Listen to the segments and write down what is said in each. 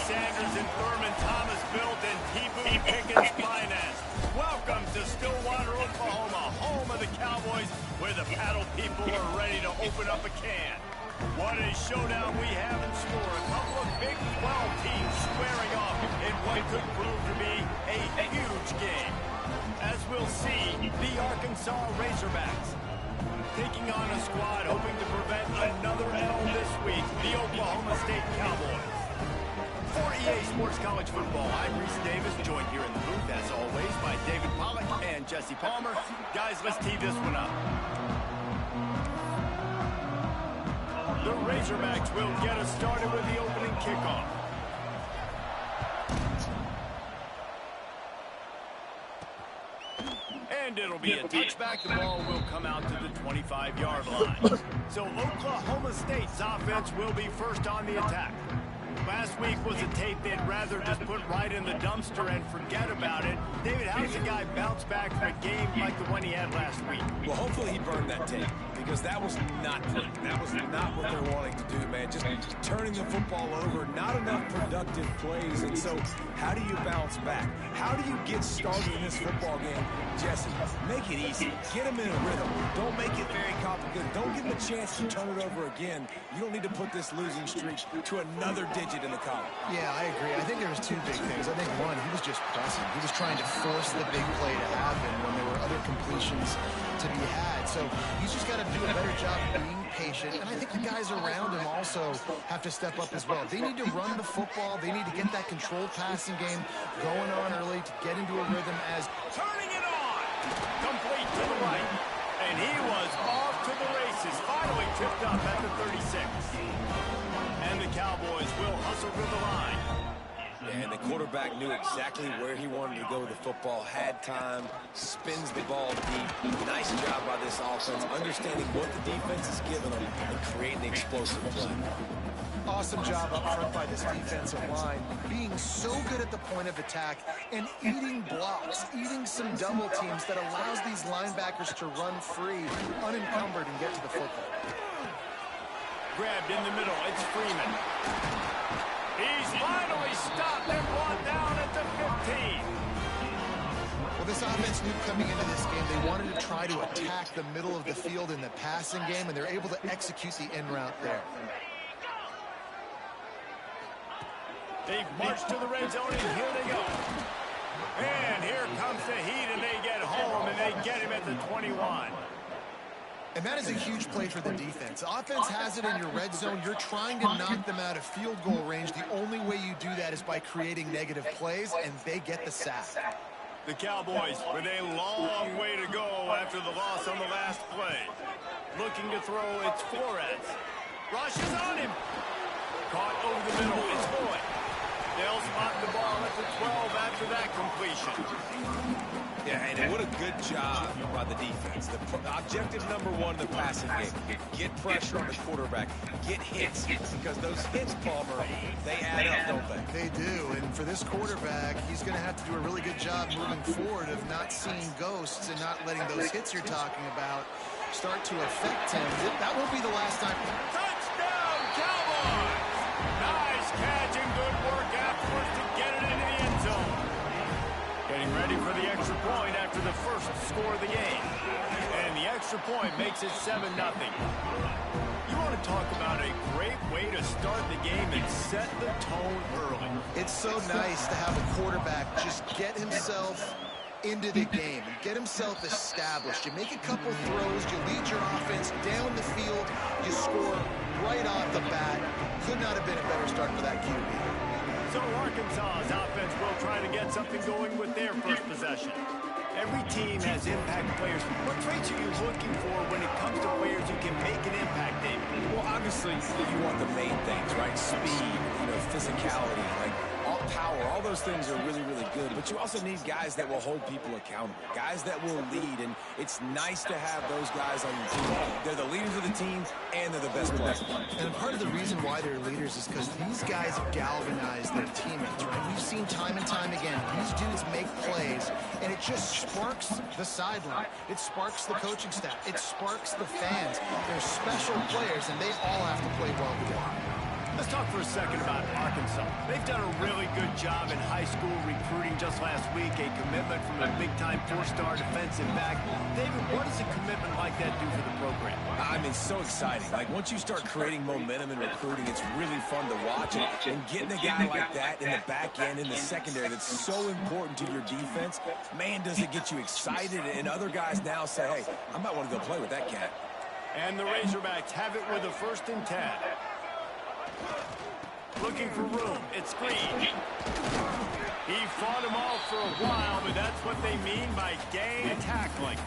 Sanders and Thurman Thomas built and T-Boone Pickens financed. Welcome to Stillwater, Oklahoma, home of the Cowboys, where the paddle people are ready to open up a can. What a showdown we have in store. A couple of Big 12 teams squaring off in what could prove to be a huge game. As we'll see, the Arkansas Razorbacks taking on a squad hoping to prevent another L this week, the Oklahoma State Cowboys. For EA Sports College Football, I'm Reese Davis, joined here in the booth, as always, by David Pollack and Jesse Palmer. Guys, let's tee this one up. The Razorbacks will get us started with the opening kickoff. And it'll be a touchback. The ball will come out to the 25-yard line. So Oklahoma State's offense will be first on the attack. Last week was a tape they'd rather just put right in the dumpster and forget about it. David, how's the guy bounce back from a game like the one he had last week? Well, hopefully he burned that tape, because that was not good. That was not what they're wanting to do, man. Just turning the football over, not enough productive plays. And so how do you bounce back? How do you get started in this football game? Jesse, make it easy. Get him in a rhythm. Don't make it very complicated. Don't give him a chance to turn it over again. You don't need to put this losing streak to another digit in the column. Yeah, I agree. I think there was two big things. I think one, he was just pressing. He was trying to force the big play to happen when there were other completions to be had. So he's just got to do a better job being patient. And I think the guys around him also have to step up as well. They need to run the football. They need to get that controlled passing game going on early to get into a rhythm as turning it on. Complete to the right. And he was off to the races. Finally tripped up at the 36. And the Cowboys will hustle to the line. And the quarterback knew exactly where he wanted to go with the football, had time, spins the ball deep. Nice job by this offense, understanding what the defense is giving them and creating explosive play. Awesome job up front by this defensive line, being so good at the point of attack and eating blocks, eating some double teams that allows these linebackers to run free, unencumbered, and get to the football. Grabbed in the middle, it's Freeman. He's finally stopped and brought down at the 15. Well, this offense knew coming into this game they wanted to try to attack the middle of the field in the passing game, and they're able to execute the in route there. They've marched to the red zone, and here they go. And here comes the heat, and they get home, and they get him at the 21. And that is a huge play for the defense. Offense has it in your red zone. You're trying to knock them out of field goal range. The only way you do that is by creating negative plays, and they get the sack. The Cowboys with a long way to go after the loss on the last play. Looking to throw, it's Flores. Rush is on him. Caught over the middle, it's Boyd. They'll spot the ball at the 12 after that completion. Yeah, and what a good job by the defense. The objective number one in the passing game, get pressure on the quarterback, get hits, because those hits, Palmer, they add up, don't they? They do, and for this quarterback, he's going to have to do a really good job moving forward of not seeing ghosts and not letting those hits you're talking about start to affect him. That won't be the last time. Touchdown, Cowboys! Nice catch and good work afterwards to get it into the end zone. Getting ready for the extra point after the first score of the game. And the extra point makes it 7-0. You want to talk about a great way to start the game and set the tone early. It's so nice to have a quarterback just get himself into the game and get himself established. You make a couple throws, you lead your offense down the field, you score right off the bat. Could not have been a better start for that QB. So Arkansas's offense will try to get something going with their first possession. Every team has impact players. What traits are you looking for when it comes to players who can make an impact, David? Well, obviously, you want the main things, right? Speed, physicality, all power, all those things are really, really good. But you also need guys that will hold people accountable, guys that will lead. And it's nice to have those guys on your team. They're the leaders of the team, and they're the best players. And part of the reason why they're leaders is because these guys have galvanized their teammates, right? We've seen time and time again, these dudes make plays, and it just sparks the sideline. It sparks the coaching staff. It sparks the fans. They're special players, and they all have to play well together. Let's talk for a second about Arkansas. They've done a really good job in high school recruiting. Just last week, a commitment from a big-time four-star defensive back. David, what does a commitment like that do for the program? I mean, so exciting. Like, once you start creating momentum in recruiting, it's really fun to watch. And getting a guy like that in the back end, in the secondary, that's so important to your defense, man, does it get you excited. And other guys now say, hey, I might want to go play with that cat. And the Razorbacks have it with a 1st and 10. Looking for room. It's Green. He fought him off for a while, but that's what they mean by gang tackling.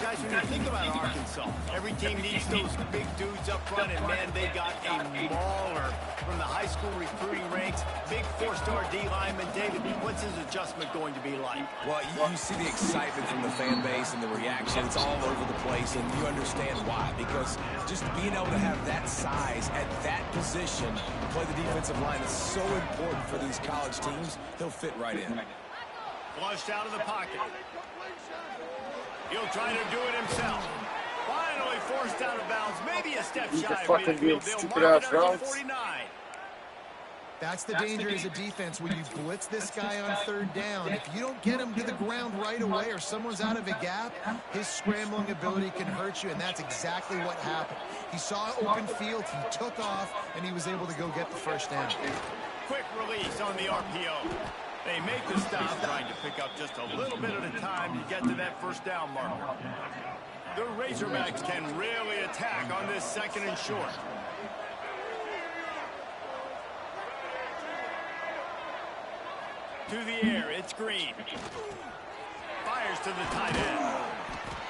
Guys, when you think about Arkansas, every team needs those big dudes up front, and man, they got a mauler from the high school recruiting ranks. Big 4-star D lineman. David, what's his adjustment going to be like? Well, you see the excitement from the fan base and the reaction. It's all over the place, and you understand why. Because just being able to have that size at that position, play the defensive line, is so important for these college teams. He'll fit right in. Flushed out of the pocket. He'll try to do it himself. Finally forced out of bounds. Maybe a step shy of midfield. They'll mark it up to 49. That's the danger as a defense when you blitz this guy on 3rd down. If you don't get him to the ground right away or someone's out of a gap, his scrambling ability can hurt you, and that's exactly what happened. He saw open field, he took off, and he was able to go get the 1st down. Quick release on the RPO. They make the stop, trying to pick up just a little bit at a time to get to that 1st down marker. The Razorbacks can really attack on this 2nd and short. To the air, it's Green. Fires to the tight end.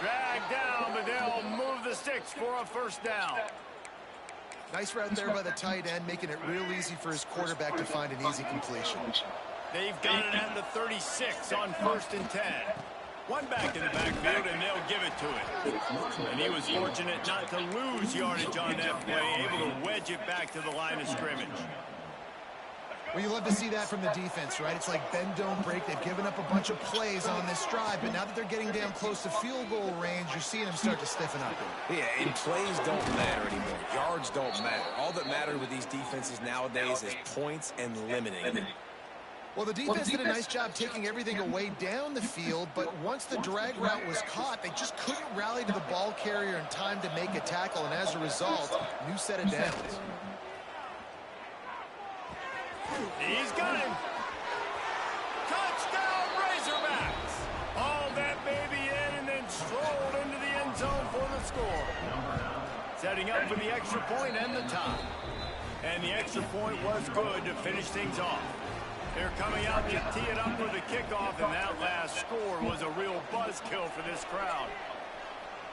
Dragged down, but they'll move the sticks for a 1st down. Nice route there by the tight end, making it real easy for his quarterback to find an easy completion. They've got it at the 36 on 1st and 10. One back in the backfield, and they'll give it to him. And he was fortunate not to lose yardage on that play, able to wedge it back to the line of scrimmage. Well, you love to see that from the defense, right? It's like bend, don't break. They've given up a bunch of plays on this drive, but now that they're getting down close to field goal range, you're seeing them start to stiffen up. Yeah, and plays don't matter anymore. Yards don't matter. All that matters with these defenses nowadays is points and limiting. Well, the defense did a nice job taking everything away down the field, but once the drag route was caught, they just couldn't rally to the ball carrier in time to make a tackle, and as a result, new set of downs. He's got him. Touchdown, Razorbacks. Hauled that baby in and then strolled into the end zone for the score. Setting up for the extra point and the tie. And the extra point was good to finish things off. They're coming out to tee it up for the kickoff, and that last score was a real buzzkill for this crowd.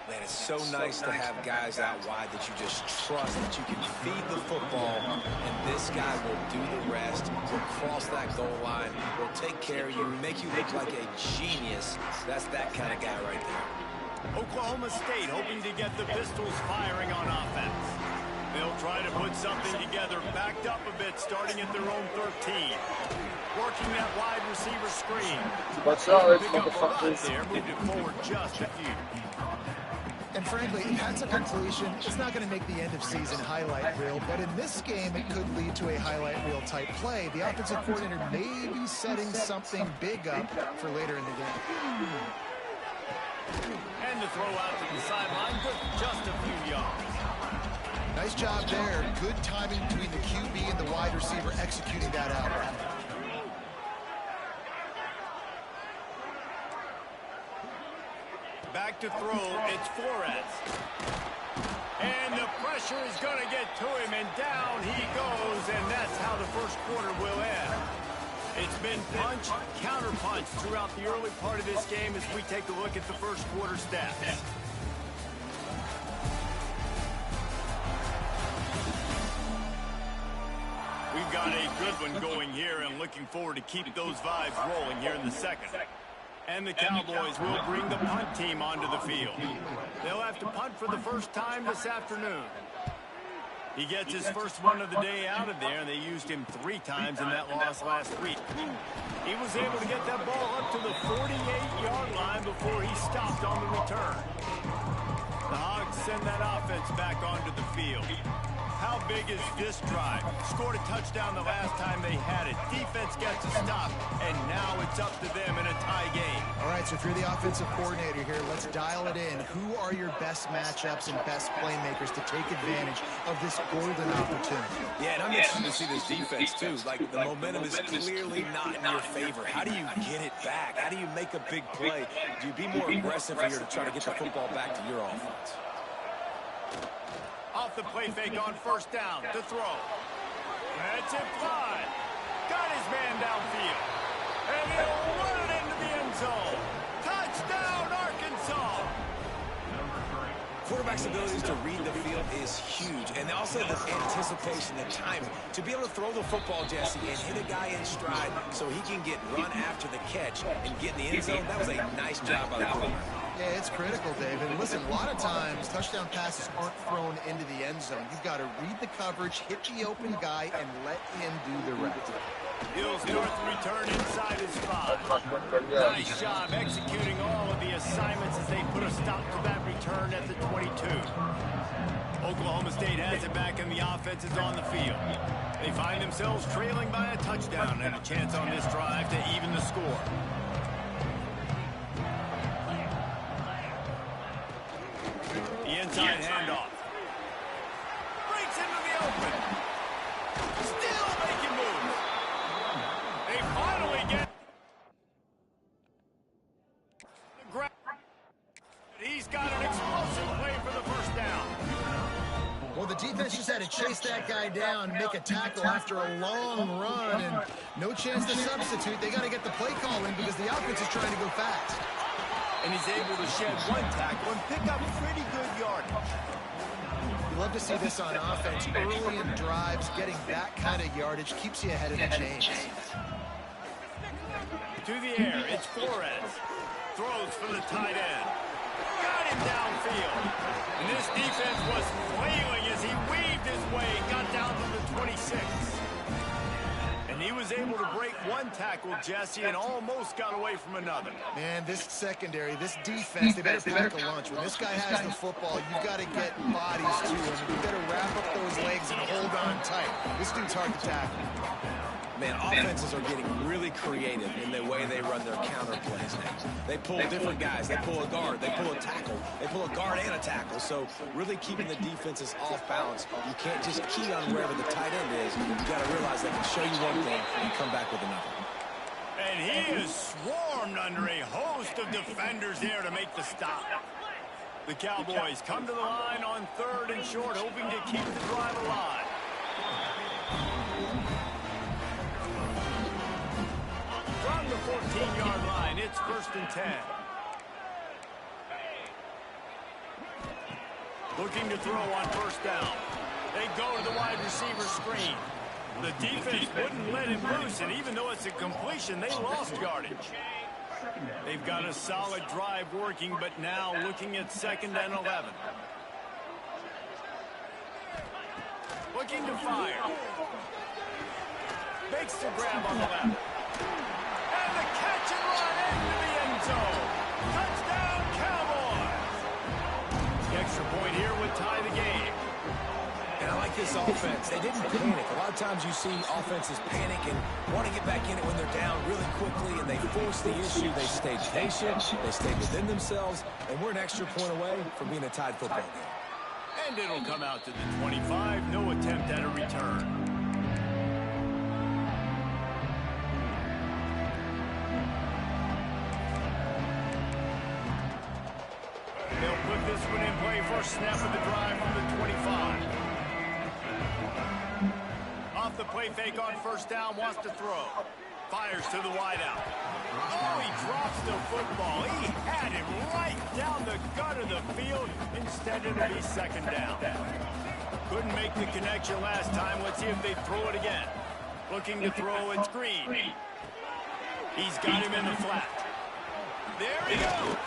Man, it's so nice to have guys out wide that you just trust that you can feed the football, and this guy will do the rest, will cross that goal line, will take care of you, make you look like a genius. That's that kind of guy right there. Oklahoma State hoping to get the Pistols firing on offense. They'll try to put something together, backed up a bit, starting at their own 13. Working that wide receiver screen. Watch out, Pick up a lot there, moved it forward just a few. And frankly, if that's a completion, it's not going to make the end-of-season highlight reel, but in this game, it could lead to a highlight reel type play. The offensive coordinator may be setting something big up for later in the game. And the throw out to the sideline, good, just a few yards. Nice job there. Good timing between the QB and the wide receiver executing that out. Back to throw, it's Flores. And the pressure is going to get to him, and down he goes, and that's how the 1st quarter will end. It's been punch, counter-punch throughout the early part of this game as we take a look at the 1st quarter stats. We've got a good one going here, and looking forward to keep those vibes rolling here in the 2nd. And the Cowboys will bring the punt team onto the field. They'll have to punt for the first time this afternoon. He gets his first one of the day out of there, and they used him 3 times in that loss last week. He was able to get that ball up to the 48-yard line before he stopped on the return. The Hogs send that offense back onto the field. How big is this drive? Scored a touchdown the last time they had it. Defense gets a stop, and now it's up to them in a tie game. All right, so if you're the offensive coordinator here, let's dial it in. Who are your best matchups and best playmakers to take advantage of this golden opportunity? Yeah, and I'm interested to see this defense, too. Like, the momentum is clearly not in your favor. How do you get it back? How do you make a big play? Do you be more aggressive here to try to get the football back to your offense? Off the play fake on first down to throw. That's it fly. Got his man downfield. And he'll run it into the end zone. Touchdown, Arkansas. Quarterback's abilities to read the field is huge, and also the anticipation, the timing. To be able to throw the football, Jesse, and hit a guy in stride so he can get run after the catch and get in the end zone, that was a nice job by the quarterback. Yeah, it's critical, David. Listen, a lot of times, touchdown passes aren't thrown into the end zone. You've got to read the coverage, hit the open guy, and let him do the rest. He'll start the return inside his 5. Nice job executing all of the assignments as they put a stop to that return at the 22. Oklahoma State has it back, and the offense is on the field. They find themselves trailing by a touchdown and a chance on this drive to even the score. The inside handoff. Breaks into the open. Still making moves. They finally get the grab. He's got an explosive play for the first down. Well, the defense just had to chase that guy down, make a tackle after a long run, and no chance to substitute. They got to get the play call in because the offense is trying to go fast. And he's able to shed one tackle and pick up pretty good yardage. You love to see this on offense. Early in drives, getting that kind of yardage keeps you ahead of the chains. To the air, it's Flores. Throws for the tight end. Got him downfield. And this defense was flailing as he weaved his way, got down to the 26. And he was able to break one tackle, Jesse, and almost got away from another. Man, this secondary, this defense, they better pack a lunch. When this guy has the football, you've got to get bodies to him. You've got to wrap up those legs and hold on tight. This dude's hard to tackle. Man, offenses are getting really creative in the way they run their counter plays now. They pull different guys. They pull a guard. They pull a tackle. They pull a guard and a tackle. So really keeping the defenses off balance. You can't just key on wherever the tight end is. You got to realize they can show you one thing and come back with another. And he is swarmed under a host of defenders there to make the stop. The Cowboys come to the line on 3rd and short, hoping to keep the drive alive. From the 14-yard line, it's 1st and 10. Looking to throw on first down. They go to the wide receiver screen. The defense wouldn't let him loose, and even though it's a completion, they lost yardage. They've got a solid drive working, but now looking at 2nd and 11. Looking to fire. Makes the grab on the left. And the catch and run into the end zone. Touchdown, Cowboys. The extra point here would tie the game. And I like this offense. They didn't panic. A lot of times you see offenses panic and want to get back in it when they're down really quickly, and they force the issue. They stayed patient. They stayed within themselves, and we're an extra point away from being a tied football game. And it'll come out to the 25. No attempt at a return. They'll put this one in play. First snap of the drive from the 25. Off the play fake on first down, wants to throw. Fires to the wideout. Oh, he drops the football. He had him right down the gut of the field. Instead, it'll be 2nd down. Couldn't make the connection last time. Let's see if they throw it again. Looking to throw, it's Green. He's got him in the flat. There he goes.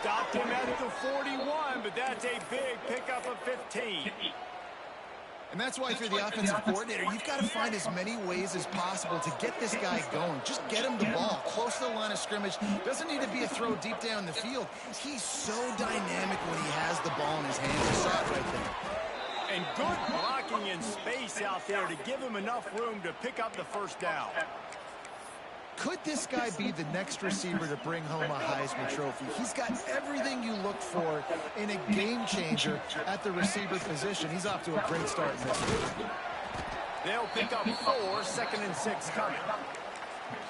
Stopped him at the 41, but that's a big pickup of 15. And that's why if you're the offensive coordinator, you've got to find as many ways as possible to get this guy going. Just get him the ball close to the line of scrimmage. Doesn't need to be a throw deep down the field. He's so dynamic when he has the ball in his hands. You saw it right there. And good blocking in space out there to give him enough room to pick up the first down. Could this guy be the next receiver to bring home a Heisman Trophy? He's got everything you look for in a game changer at the receiver position. He's off to a great start in this one. They'll pick up 4, 2nd and 6 coming.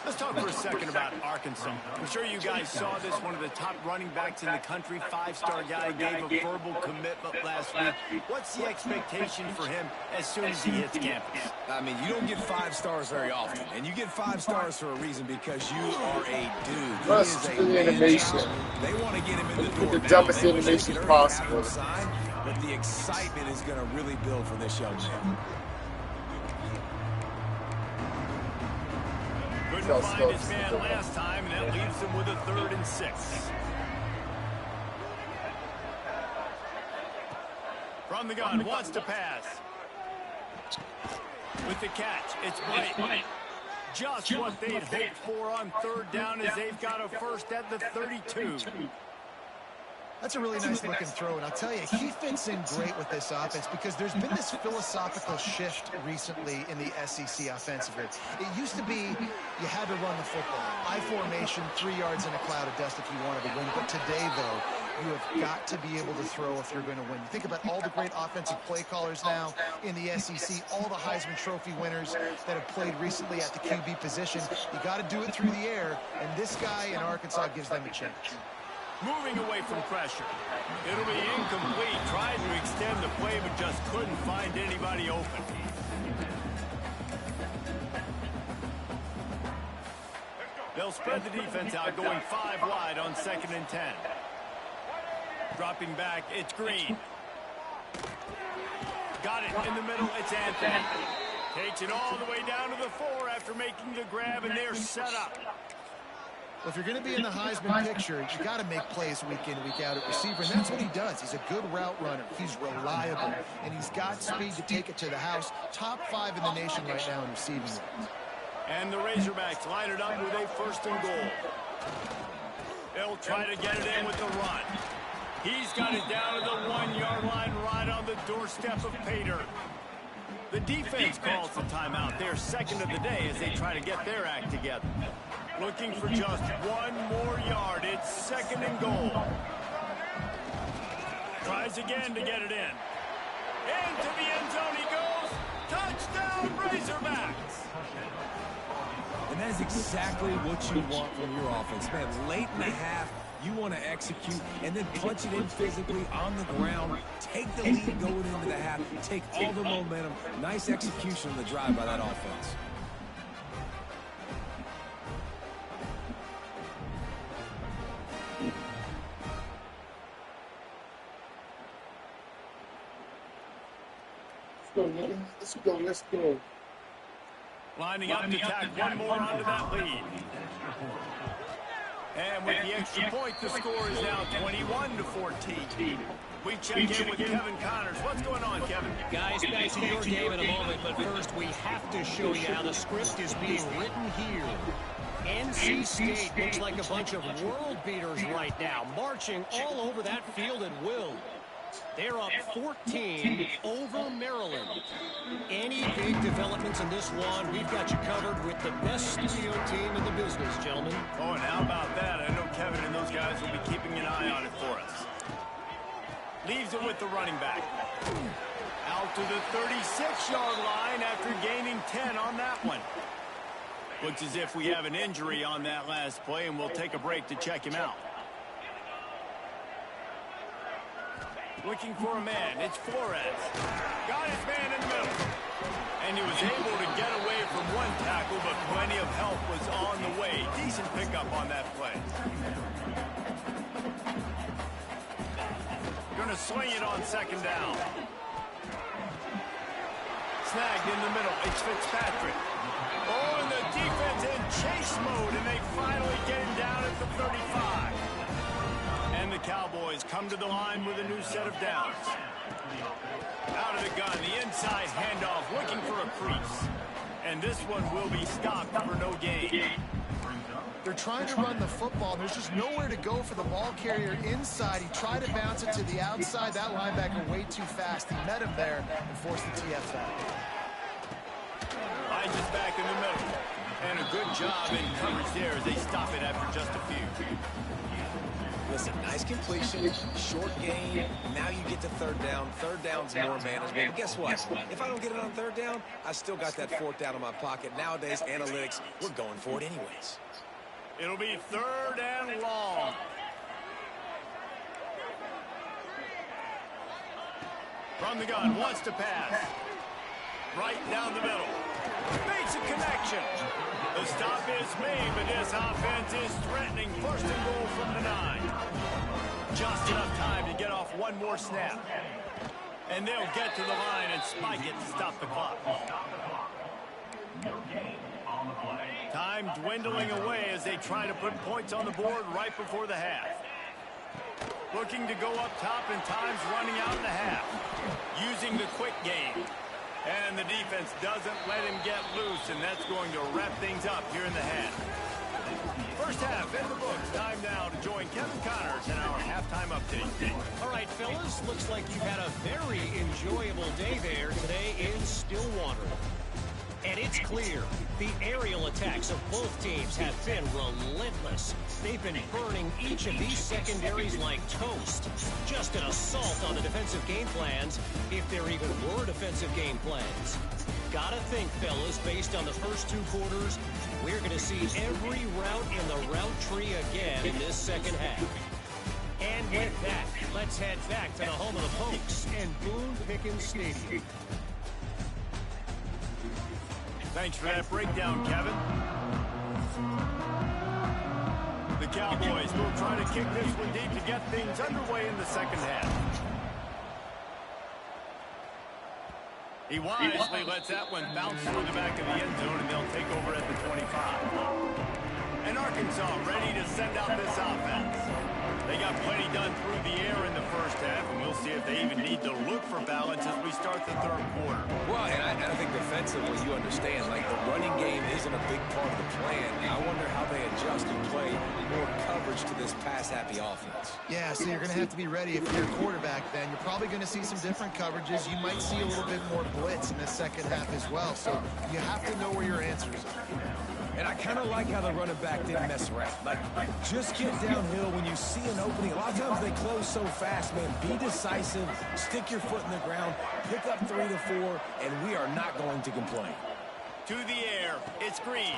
Let's talk for a second about Arkansas. I'm sure you guys saw this, one of the top running backs in the country, 5-star guy, gave a verbal commitment last week. What's the expectation for him as soon as he hits campus? I mean, you don't get 5 stars very often, and you get 5 stars for a reason because you are a dude. Must do the animation. They want to get him in the door. The dumbest animation possible. But the excitement is going to really build for this young man. Couldn't find his man last time, and that leaves him with a 3rd and 6. From the gun, wants to pass. With the catch, it's Blake. Just what they'd hoped for on 3rd down as they've got a first at the 32. That's a really nice looking throw, and I'll tell you, he fits in great with this offense because there's been this philosophical shift recently in the SEC offensively. It used to be you had to run the football. I formation, 3 yards in a cloud of dust if you wanted to win. But today, though, you have got to be able to throw if you're going to win. You think about all the great offensive play callers now in the SEC, all the Heisman Trophy winners that have played recently at the QB position. You got to do it through the air, and this guy in Arkansas gives them a chance. Moving away from pressure. It'll be incomplete. Tried to extend the play, but just couldn't find anybody open. They'll spread the defense out, going 5 wide on 2nd and 10. Dropping back, it's Green. Got it in the middle, it's Anthony. Takes it all the way down to the 4 after making the grab, and they're set up. Well, if you're going to be in the Heisman picture, you got to make plays week in, week out at receiver, and that's what he does. He's a good route runner. He's reliable, and he's got speed to take it to the house. Top 5 in the nation right now in receiving. And the Razorbacks line it up with a 1st and goal. They'll try to get it in with the run. He's got it down to the 1-yard line right on the doorstep of Pater. The defense calls the timeout. They're 2nd of the day as they try to get their act together. Looking for just 1 more yard. It's 2nd and goal. Tries again to get it in. Into the end zone he goes. Touchdown, Razorbacks. And that is exactly what you want from your offense, man. Late in the half, you want to execute and then punch it in physically on the ground. Take the lead going into the half. Take all the momentum. Nice execution on the drive by that offense. Let's go. Lining up to tack 1 more onto that lead. And with the extra point, the score is now 21-14. We check in with Kevin Connors. What's going on, Kevin? Guys, back to your game in a moment, but first we have to show you how the script is being written here. NC State looks like a bunch of world beaters right now, marching all over that field at will. They're up 14 over Maryland. Any big developments in this one, we've got you covered with the best studio team in the business, gentlemen. Oh, and how about that? I know Kevin and those guys will be keeping an eye on it for us. Leaves it with the running back. Out to the 36-yard line after gaining 10 on that one. Looks as if we have an injury on that last play, and we'll take a break to check him out. Looking for a man. It's Flores. Got his man in the middle. And he was able to get away from 1 tackle, but plenty of help was on the way. Decent pickup on that play. Going to swing it on 2nd down. Snagged in the middle. It's Fitzpatrick. Oh, and the defense in chase mode, and they finally get him down at the 35. And the Cowboys come to the line with a new set of downs. Out of the gun, the inside handoff, looking for a crease. And this one will be stopped for no gain. They're trying to run the football. There's just nowhere to go for the ball carrier inside. He tried to bounce it to the outside. That linebacker way too fast. He met him there and forced the TFL. Hines is back in the middle. And a good job in coverage there as they stop it after just a few. Listen, nice completion, short gain. Now you get to third down. Third down's more manageable. But guess what? If I don't get it on third down, I still got that fourth down in my pocket. Nowadays, analytics, we're going for it anyways. It'll be 3rd and long. From the gun, wants to pass. Right down the middle. Makes a connection. The stop is made, but this offense is threatening 1st and goal from the 9. Just enough time to get off one more snap. And they'll get to the line and spike it to stop the clock. Time dwindling away as they try to put points on the board right before the half. Looking to go up top, and time's running out in the half. Using the quick game. And the defense doesn't let him get loose, and that's going to wrap things up here in the half. First half in the books. Time now to join Kevin Connors in our halftime update. All right, fellas, looks like you've had a very enjoyable day there today in Stillwater. And it's clear, the aerial attacks of both teams have been relentless. They've been burning each of these secondaries like toast. Just an assault on the defensive game plans, if there even were defensive game plans. Gotta think, fellas, based on the first 2 quarters, we're going to see every route in the route tree again in this second half. And with that, let's head back to the home of the Pokes and Boone Pickens Stadium. Thanks for that breakdown, Kevin. The Cowboys will try to kick this one deep to get things underway in the second half. He wisely lets that one bounce through the back of the end zone, and they'll take over at the 25. And Arkansas ready to send out this offense. They got plenty done through the air in the first half, and we'll see if they even need to look for balance as we start the 3rd quarter. Well, and I think defensively, you understand, like the running game isn't a big part of the plan. I wonder how they adjust and play more coverage to this pass-happy offense. Yeah, so you're going to have to be ready if you're a quarterback then. You're probably going to see some different coverages. You might see a little bit more blitz in the second half as well. So you have to know where your answers are. And I kind of like how the running back didn't mess around. Like, just get downhill when you see an opening. A lot of times they close so fast, man. Be decisive, stick your foot in the ground, pick up 3 to 4, and we are not going to complain. To the air, it's Green.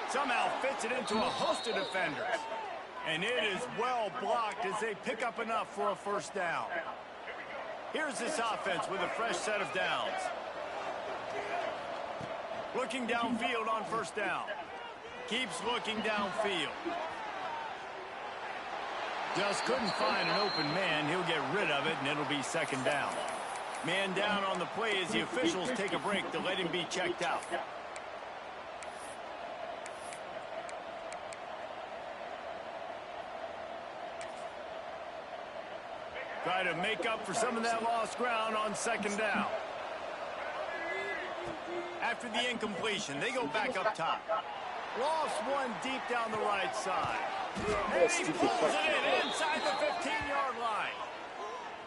Somehow fits it into a host of defenders. And it is well blocked as they pick up enough for a first down. Here's this offense with a fresh set of downs. Looking downfield on first down. Keeps looking downfield. Just couldn't find an open man. He'll get rid of it, and it'll be second down. Man down on the play as the officials take a break to let him be checked out. Try to make up for some of that lost ground on second down. After the incompletion, they go back up top. Lost one deep down the right side. And he pulls it in inside the 15-yard line.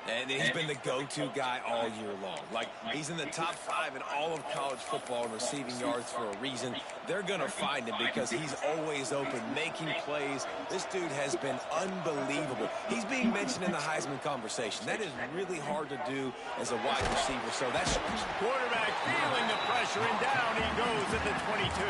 And he's been the go-to guy all year long. Like, he's in the top 5 in all of college football in receiving yards for a reason. They're going to find him because he's always open, making plays. This dude has been unbelievable. He's being mentioned in the Heisman conversation. That is really hard to do as a wide receiver. So that's quarterback feeling the pressure, and down he goes at the 22.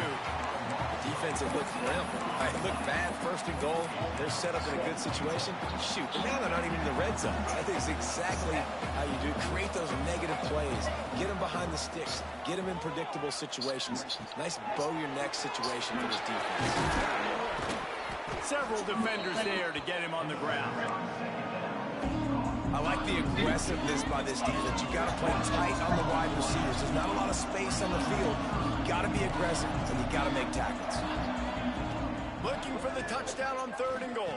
Defensive look grim. It looked bad, 1st and goal. They're set up in a good situation. Shoot, but now they're not even in the red zone. That is exactly how you do. Create those negative plays. Get them behind the sticks. Get them in predictable situations. Nice bow-your-neck situation for this defense. Several defenders there to get him on the ground. I like the aggressiveness by this defense. You got to play tight on the wide receivers. There's not a lot of space on the field. You got to be aggressive, and you got to make tackles. Looking for the touchdown on 3rd and goal.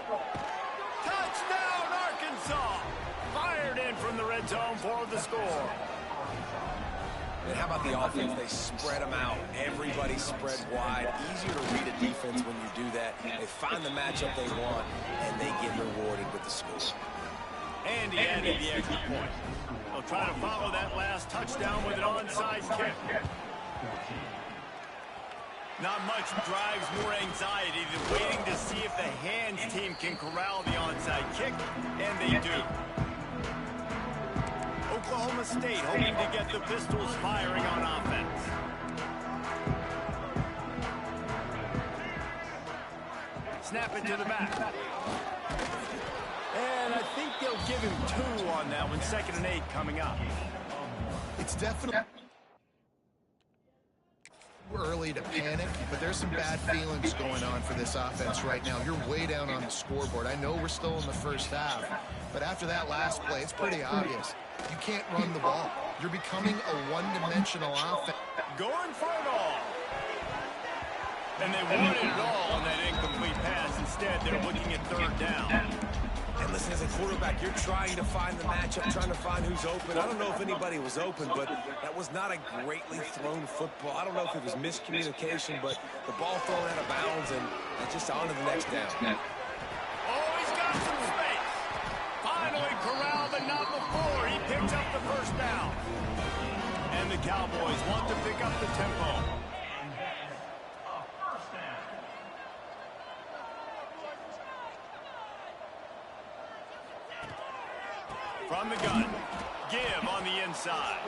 Touchdown, Arkansas! Fired in from the red zone for the score. And how about the offense? They spread them out. Everybody spread wide. Easier to read a defense when you do that. They find the matchup they want, and they get rewarded with the score. And he added the extra point. They'll try to follow that last touchdown with an onside kick. Not much drives more anxiety than waiting to see if the hands team can corral the onside kick, and they do. Oklahoma State hoping to get the Pistols firing on offense. Snap it to the back. And I think they'll give him 2 on that one. 2nd and 8 coming up. It's definitely early to panic, but there's some bad feelings going on for this offense right now. You're way down on the scoreboard. I know we're still in the first half, but after that last play, it's pretty obvious. You can't run the ball. You're becoming a one-dimensional offense. Going for it all. And they wanted it all on that incomplete pass. Instead, they're looking at 3rd down. And listen, as a quarterback, you're trying to find the matchup, trying to find who's open. I don't know if anybody was open, but that was not a greatly thrown football. I don't know if it was miscommunication, but the ball thrown out of bounds, and just on to the next down. Oh, he's got some space. Finally corralled, but not before. He picks up the 1st down. And the Cowboys want to pick up the tempo. From the gun, give on the inside.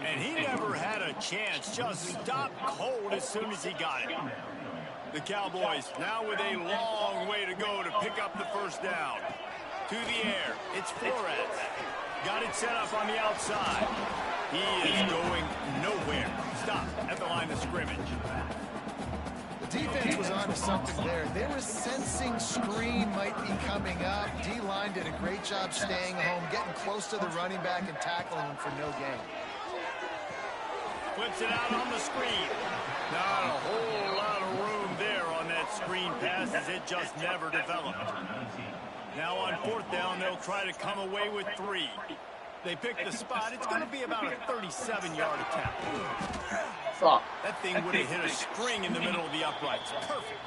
And he never had a chance, just stopped cold as soon as he got it. The Cowboys now with a long way to go to pick up the 1st down. To the air, it's Flores. Got it set up on the outside. He is going nowhere. Stop at the line of scrimmage. Defense was on to something there. They were sensing screen might be coming up. D-line did a great job staying home, getting close to the running back and tackling him for no gain. Flips it out on the screen. Not a whole lot of room there on that screen pass as it just never developed. Now on 4th down, they'll try to come away with 3. They pick the spot. It's going to be about a 37-yard attempt. That thing would have hit a string in the middle of the uprights. Perfect.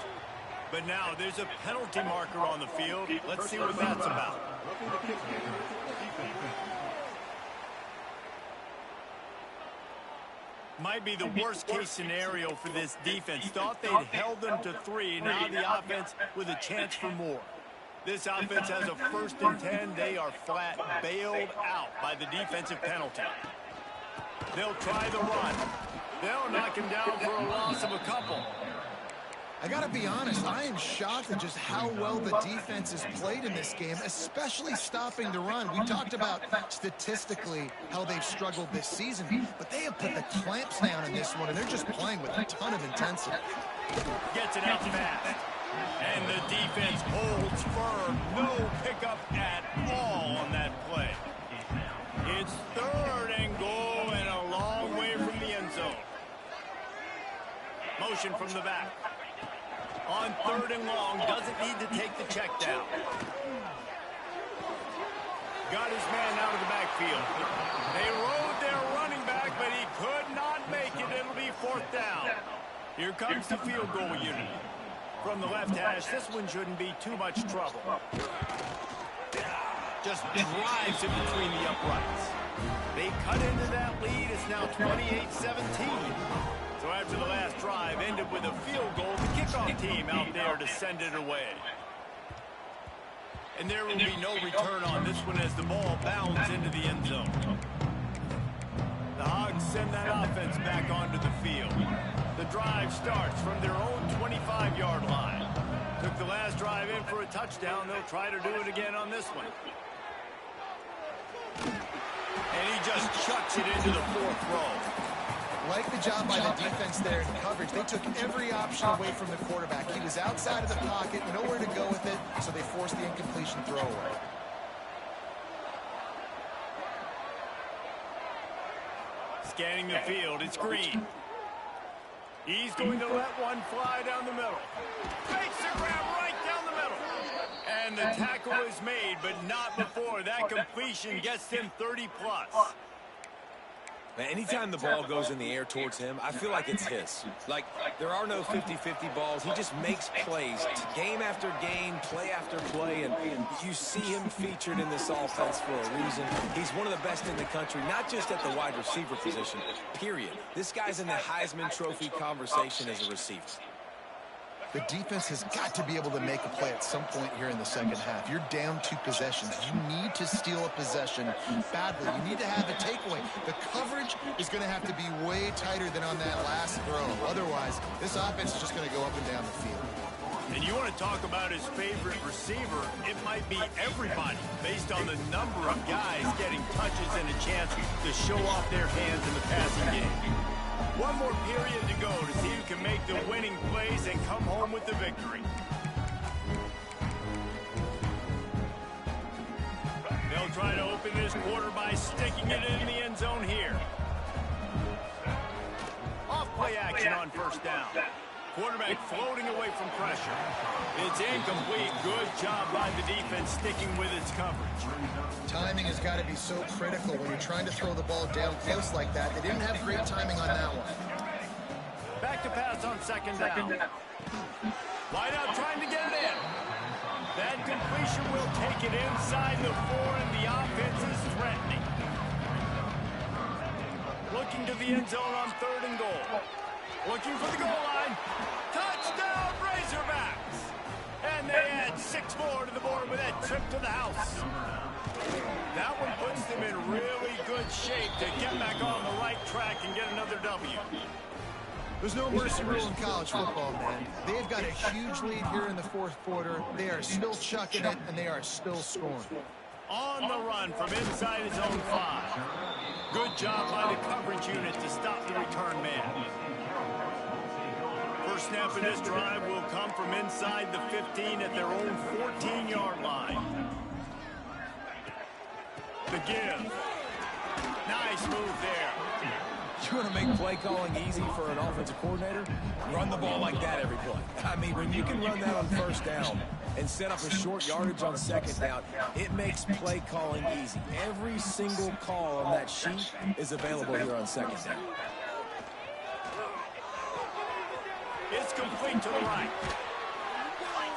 But now there's a penalty marker on the field. Let's see what that's about. Might be the worst-case scenario for this defense. Thought they'd held them to 3. Now the offense with a chance for more. This offense has a 1st and 10. They are flat bailed out by the defensive penalty. They'll try the run. They'll knock him down for a loss of a couple. I got to be honest, I am shocked at just how well the defense has played in this game, especially stopping the run. We talked about statistically how they've struggled this season, but they have put the clamps down in this one, and they're just playing with a ton of intensity. Gets it out fast. And the defense holds firm. No pickup at all on that play. It's 3rd and goal and a long way from the end zone. Motion from the back. On 3rd and long, doesn't need to take the check down. Got his man out of the backfield. They rode their running back, but he could not make it. It'll be 4th down. Here comes the field goal unit. From the left hash, this one shouldn't be too much trouble. Just drives it between the uprights. They cut into that lead. It's now 28-17. So after the last drive ended with a field goal, the kickoff team out there to send it away. And there will be no return on this one as the ball bounds into the end zone. The Hogs send that offense back onto the field. The drive starts from their own 25-yard line. Took the last drive in for a touchdown. They'll try to do it again on this one. And he just chucks it into the 4th row. Like the job by the defense there in coverage. They took every option away from the quarterback. He was outside of the pocket, nowhere to go with it, so they forced the incompletion throwaway. Scanning the field, it's Green. He's going to let one fly down the middle. Fakes the grab right down the middle. And the tackle is made, but not before that completion gets him 30+. Man, anytime the ball goes in the air towards him, I feel like it's his. Like, there are no 50-50 balls. He just makes plays, game after game, play after play, and you see him featured in this offense for a reason. He's one of the best in the country, not just at the wide receiver position, period. This guy's in the Heisman Trophy conversation as a receiver. The defense has got to be able to make a play at some point here in the second half. You're down 2 possessions. You need to steal a possession badly. You need to have a takeaway. The coverage is going to have to be way tighter than on that last throw. Otherwise, this offense is just going to go up and down the field. And you want to talk about his favorite receiver, it might be everybody, based on the number of guys getting touches and a chance to show off their hands in the passing game. One more period to go to see who can make the winning plays and come home with the victory. They'll try to open this quarter by sticking it in the end zone here. Off-play action on first down. Quarterback floating away from pressure. It's incomplete. Good job by the defense sticking with its coverage. Timing has got to be so critical when you're trying to throw the ball down close like that. They didn't have great timing on that one. Back to pass on second down. Wide out trying to get it in. That completion will take it inside the 4, and the offense is threatening. Looking to the end zone on 3rd and goal. Looking for the goal line. Touchdown, Razorbacks! And they add 6 more to the board with that trip to the house. That one puts them in really good shape to get back on the right track and get another W. There's no mercy rule in college football, man. They've got a huge lead here in the 4th quarter. They are still chucking it, and they are still scoring. On the run from inside his own 5. Good job by the coverage unit to stop the return man. First snap of this drive will come from inside the 15 at their own 14-yard line. The give. Nice move there. You want to make play calling easy for an offensive coordinator? Run the ball like that every play. I mean, when you can run that on first down and set up a short yardage on second down, it makes play calling easy. Every single call on that sheet is available here on second down. It's complete to the right.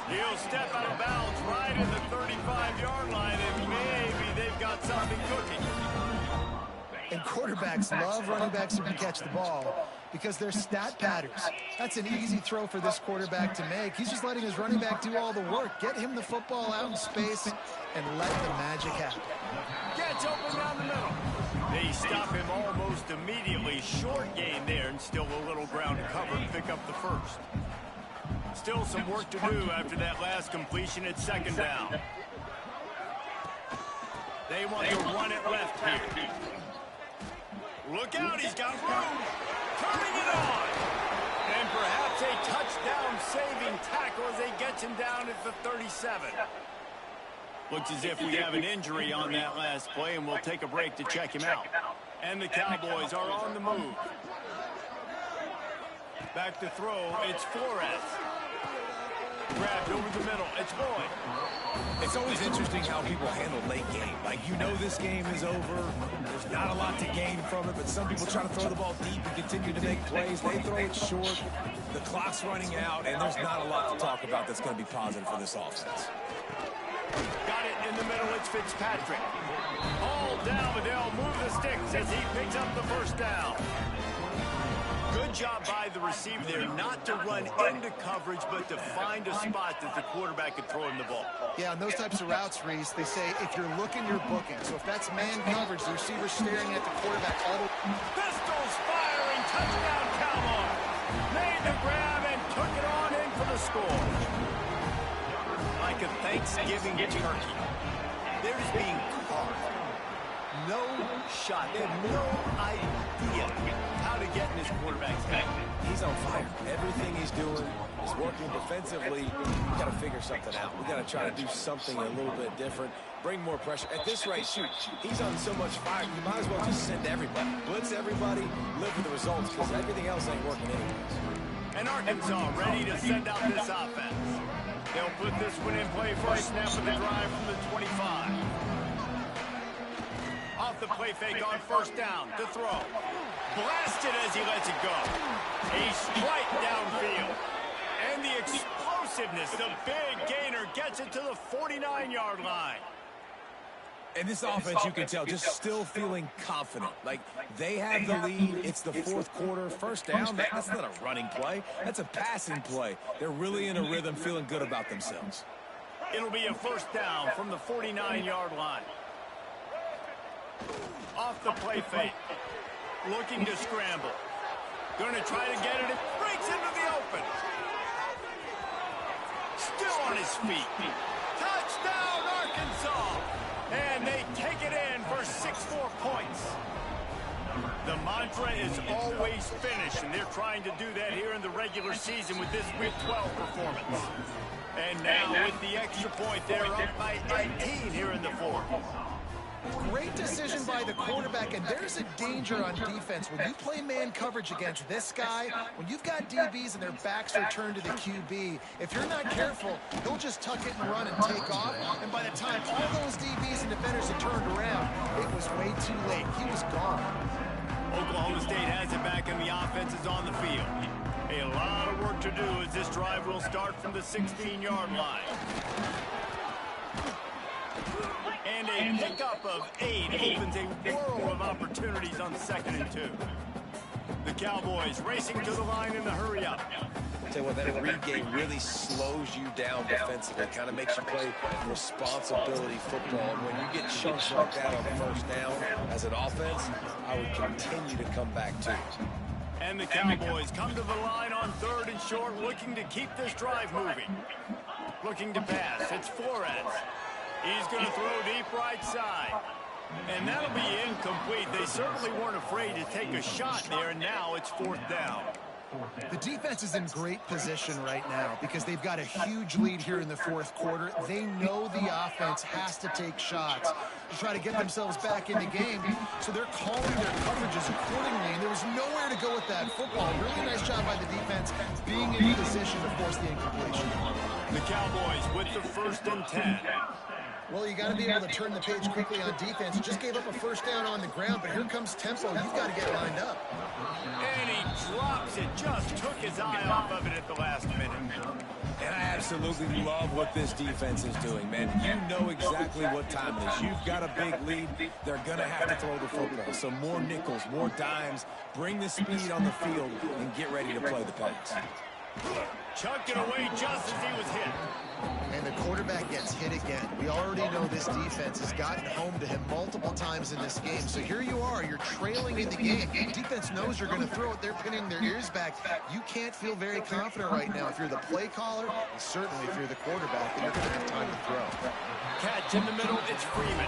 He'll step out of bounds right in the 35-yard line, and maybe they've got something cooking. And quarterbacks love running backs who can catch the ball because they're stat patterns. That's an easy throw for this quarterback to make. He's just letting his running back do all the work. Get him the football out in space and let the magic happen. Gets open down the middle. They stop him almost immediately. Short gain there, and still a little ground to cover and pick up the first. Still some work to do after that last completion at second down. They want to run it left here. Look out, he's got room. Turning it on. And perhaps a touchdown-saving tackle as they get him down at the 37. Looks as if we have an injury on that last play, and we'll take a break to check him out. And the Cowboys are on the move. Back to throw, it's Flores. Grabbed over the middle, it's Boyd. It's always interesting how people handle late game. Like, you know this game is over. There's not a lot to gain from it, but some people try to throw the ball deep and continue to make plays. They throw it short. The clock's running out, and there's not a lot to talk about that's going to be positive for this offense. Got it in the middle, it's Fitzpatrick. All down, but they'll move the sticks as he picks up the first down. Good job by the receiver there, not to run into coverage, but to find a spot that the quarterback could throw him the ball. Yeah, on those types of routes, Reese, they say if you're looking, you're booking. So if that's man coverage, the receiver's staring at the quarterback all the way. Pistols firing, touchdown Cowboys. Made the grab and took it on in for the score. Like a Thanksgiving turkey. They're just being carved. No shot. They have no idea how to get in his quarterback's head. He's on fire. Everything he's doing is working defensively. We got to figure something out. We got to try to do something a little bit different. Bring more pressure. At this rate, shoot, he's on so much fire, you might as well just send everybody. Blitz everybody, live with the results, because everything else ain't working anyways. And Arkansas ready to send out this offense. They'll put this one in play first snap of the drive from the 25. Off off the play fake on first down to throw. Blasted as he lets it go. A strike downfield. And the explosiveness, the big gainer gets it to the 49-yard line. And this offense, you can tell, just still feeling confident. Like, they have the lead. It's the fourth quarter. First down, that's not a running play. That's a passing play. They're really in a rhythm, feeling good about themselves. It'll be a first down from the 49-yard line. Off the play fake. Looking to scramble. Going to try to get it. It breaks into the open. Still on his feet. Touchdown, Arkansas. And they take it in for 6 more points. The mantra is always finish, and they're trying to do that here in the regular season with this Week 12 performance. And now with the extra point, they're up by 18 here in the fourth. Great decision by the quarterback, and there's a danger on defense. When you play man coverage against this guy, when you've got DBs and their backs are turned to the QB, if you're not careful, he'll just tuck it and run and take off, and by the time all those DBs and defenders have turned around, it was way too late. He was gone. Oklahoma State has it back, and the offense is on the field. A lot of work to do as this drive will start from the 16-yard line. And a pickup of 8 opens a world of opportunities on 2nd and 2. The Cowboys racing to the line in the hurry-up. Tell you what, that read game really slows you down defensively. Kind of makes you play responsibility football. And when you get chunks like that on first down as an offense, I would continue to come back to it. And the Cowboys come to the line on 3rd and short, looking to keep this drive moving. Looking to pass. It's Flores. He's going to throw deep right side. And that'll be incomplete. They certainly weren't afraid to take a shot there, and now it's 4th down. The defense is in great position right now because they've got a huge lead here in the fourth quarter. They know the offense has to take shots to try to get themselves back in the game, so they're calling their coverages accordingly, and there was nowhere to go with that football. Really nice job by the defense being in position to force the incompletion. The Cowboys with the 1st and 10. Well, you got to be able to turn the page quickly on defense. You just gave up a first down on the ground, but here comes tempo. You've got to get lined up. And he drops it. Just took his eye off of it at the last minute. And I absolutely love what this defense is doing, man. You know exactly what time it is. You've got a big lead. They're going to have to throw the football. So more nickels, more dimes. Bring the speed on the field and get ready to play the pass. Chucked it away just as he was hit. And the quarterback gets hit again. We already know this defense has gotten home to him multiple times in this game. So here you are, you're trailing in the game. Defense knows you're going to throw it. They're pinning their ears back. You can't feel very confident right now if you're the play caller, and certainly if you're the quarterback, that you're going to have time to throw. Catch in the middle, it's Freeman.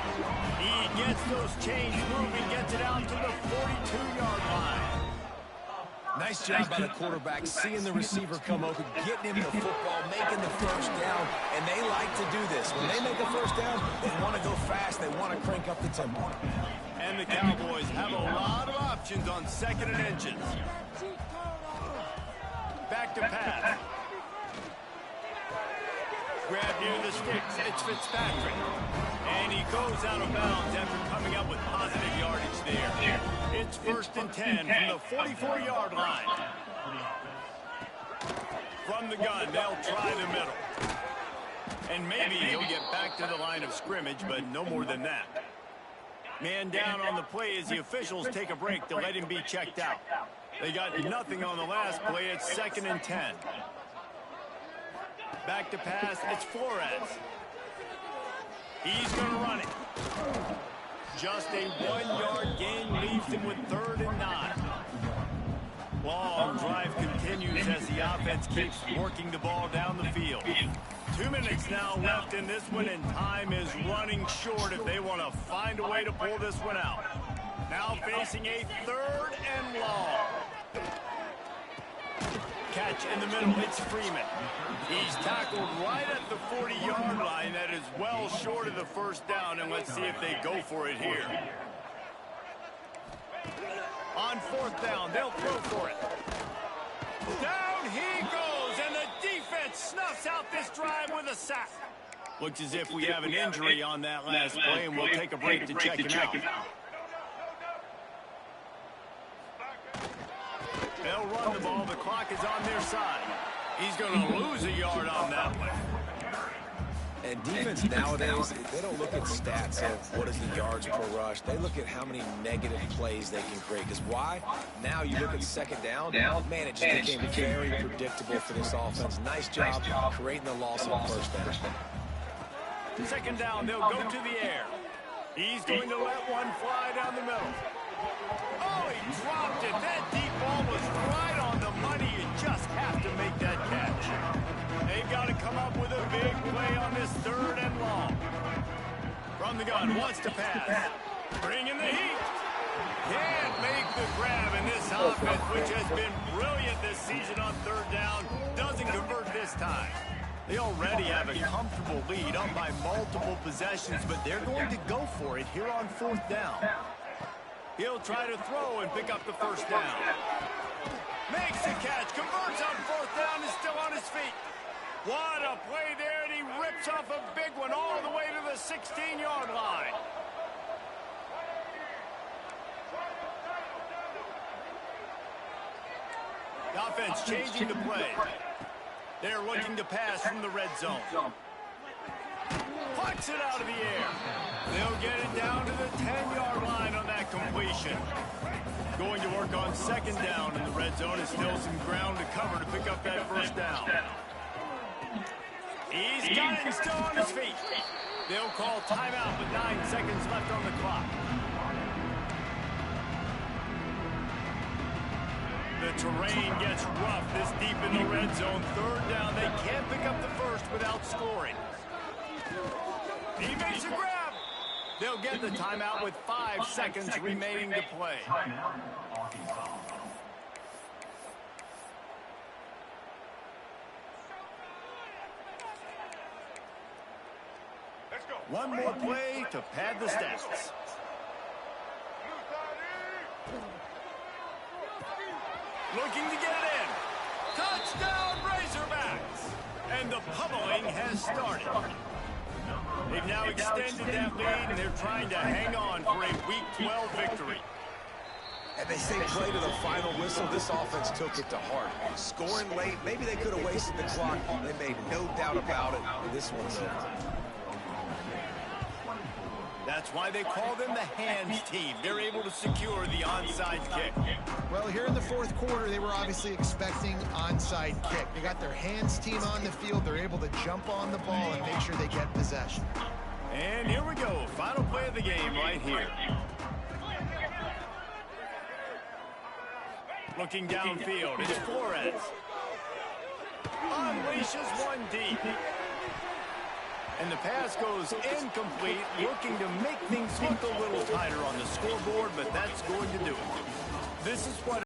He gets those chains moving, gets it out to the 42-yard line. Nice job by the quarterback, seeing the receiver come open, getting him the football, making the first down, and they like to do this. When they make a first down, they want to go fast, they want to crank up the tempo. And the Cowboys have a lot of options on 2nd and inches. Back to pass. Grab near the sticks, it's Fitzpatrick. And he goes out of bounds after coming up with positive yardage there. It's 1st and 10 from the 44-yard line. From the gun, they'll try the middle. And maybe he'll get back to the line of scrimmage, but no more than that. Man down on the play as the officials take a break to let him be checked out. They got nothing on the last play. It's 2nd and 10. Back to pass, it's Flores. He's going to run it. Just a 1-yard gain leaves him with 3rd and 9. Long drive continues as the offense keeps working the ball down the field. 2 minutes now left in this one, and time is running short if they want to find a way to pull this one out. Now facing a 3rd and long. Catch in the middle, it's Freeman. He's tackled right at the 40-yard line. That is well short of the first down, and let's see if they go for it here. On 4th down, they'll throw for it. Down he goes, and the defense snuffs out this drive with a sack. Looks as if we have an injury on that last play, and we'll take a break to check him out. They'll run the ball. The clock is on their side. He's going to lose a yard on that one. And defense nowadays, they don't look at stats of what is the yards per rush. They look at how many negative plays they can create. Because why? Now you look at second down, man, it just became very predictable for this offense. Nice job creating the loss on first down. Second down, they'll go to the air. He's going to let one fly down the middle. Oh, he dropped it. That deep ball was right on the money. You just have to make that catch. They've got to come up with a big play on this third and long. From the gun, wants to pass. Bringing the heat. Can't make the grab in this offense, which has been brilliant this season on third down. Doesn't convert this time. They already have a comfortable lead up by multiple possessions, but they're going to go for it here on fourth down. He'll try to throw and pick up the first down. Makes the catch, converts on fourth down, is still on his feet. What a play there, and he rips off a big one all the way to the 16-yard line. The offense changing the play. They're looking to pass from the red zone. Pucks it out of the air. They'll get it down to the 10-yard line on that completion. Going to work on second down in the red zone. Is still some ground to cover to pick up that first down. He's got it, still on his feet. They'll call timeout with 9 seconds left on the clock. The terrain gets rough this deep in the red zone. Third down, they can't pick up the first without scoring. He makes a grab. They'll get the timeout with 5 seconds remaining to play. One more play to pad the stats. Looking to get it in. Touchdown, Razorbacks! And the pummeling has started. They've now extended that lead, and they're trying to hang on for a Week 12 victory. And they say play to the final whistle. This offense took it to heart. Scoring late, maybe they could have wasted the clock. They made no doubt about it. This one's over. That's why they call them the hands team. They're able to secure the onside kick. Well, here in the fourth quarter, they were obviously expecting onside kick. They got their hands team on the field. They're able to jump on the ball and make sure they get possession. And here we go. Final play of the game right here. Looking downfield, it's Flores. Unleashes one deep. And the pass goes incomplete, looking to make things look a little tighter on the scoreboard, but that's going to do it. This is what